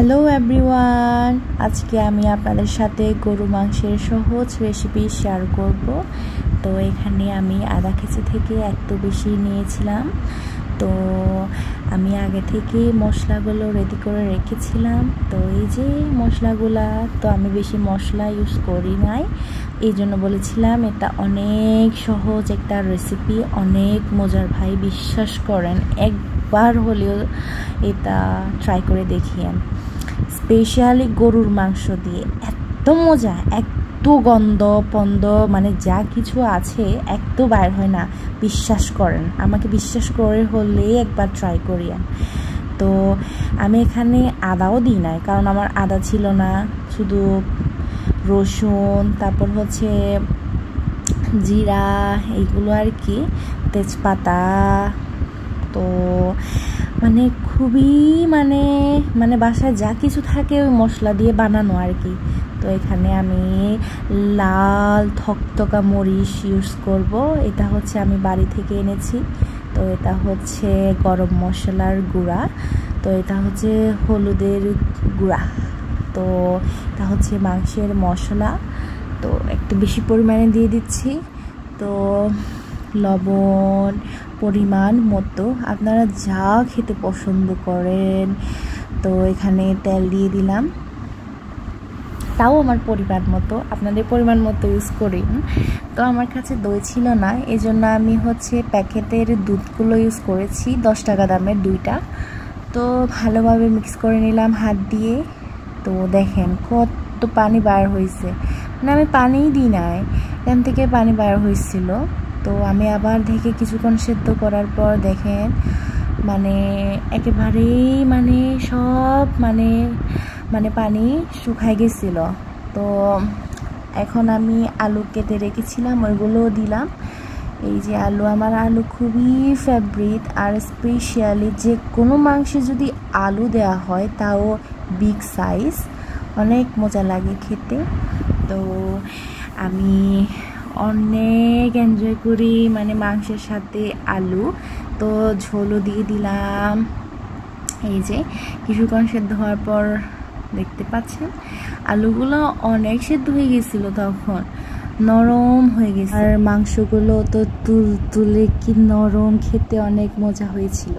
Hello everyone, আজকে আমি আপনাদের সাথে গরু মাংসের সহজ রেসিপি শেয়ার করব। তো এখানে আমি আধা কেজি থেকে একটু বেশি নিয়েছিলাম। তো আমি আগে থেকে মশলাগুলো রেডি করে রেখেছিলাম। তো এই যে মশলাগুলা, তো আমি বেশি মশলা ইউজ করি নাই, এই জন্য বলেছিলাম এটা অনেক সহজ একটা রেসিপি, অনেক মজার ভাই, বিশ্বাস করেন একবার হলেও এটা ট্রাই করে দেখিয়েন। স্পেশালি গরুর মাংস দিয়ে এত মজা, এত গন্ধ পন্দ মানে যা কিছু আছে এত বাইর হয় না, বিশ্বাস করেন আমাকে, বিশ্বাস করে হলে একবার ট্রাই করিয়েন। তো আমি এখানে আদাও দিই নাই, কারণ আমার আদা ছিল না, শুধু রসুন, তারপর হচ্ছে জিরা, এইগুলো আর কি, তেজপাতা। তো মানে খুবই মানে মানে বাসায় যা কিছু থাকে ওই মশলা দিয়ে বানানো আর কি। তো এখানে আমি লাল থকথকা মরিচ ইউজ করব, এটা হচ্ছে আমি বাড়ি থেকে এনেছি। তো এটা হচ্ছে গরম মশলার গুঁড়া, তো এটা হচ্ছে হলুদের গুঁড়া, তো এটা হচ্ছে মাংসের মশলা। তো একটু বেশি পরিমাণে দিয়ে দিচ্ছি। তো লবণ পরিমাণ মতো, আপনারা যা খেতে পছন্দ করেন। তো এখানে তেল দিয়ে দিলাম, তাও আমার পরিমাণ মতো, আপনাদের পরিমাণ মতো ইউজ করি। তো আমার কাছে দই ছিল না, এই জন্য আমি হচ্ছে প্যাকেটের দুধগুলো ইউজ করেছি, 10 টাকা দামের দুইটা। তো ভালোভাবে মিক্স করে নিলাম হাত দিয়ে। তো দেখেন কত পানি বার হয়েছে, মানে আমি পানিই দিই নাই, এখান থেকে পানি বার হয়েছিল। তো আমি আবার ঢেকে কিছুক্ষণ সেদ্ধ করার পর দেখেন মানে একেবারেই মানে সব মানে পানি শুকায় গেছিল। তো এখন আমি আলু কেটে রেখেছিলাম, ওইগুলোও দিলাম। এই যে আলু, আমার আলু খুবই ফেভারিট, আর স্পেশালি যে কোনো মাংসে যদি আলু দেওয়া হয় তাও বিগ সাইজ, অনেক মজা লাগে খেতে। তো আমি অনেক এনজয় করি মানে মাংসের সাথে আলু। তো ঝোলও দিয়ে দিলাম। এই যে কিছুক্ষণ সেদ্ধ হওয়ার পর দেখতে পাচ্ছেন আলুগুলো অনেক সেদ্ধ হয়ে গেছিল, তখন নরম হয়ে গেছে, আর মাংসগুলো তো তুলে কি নরম, খেতে অনেক মজা হয়েছিল।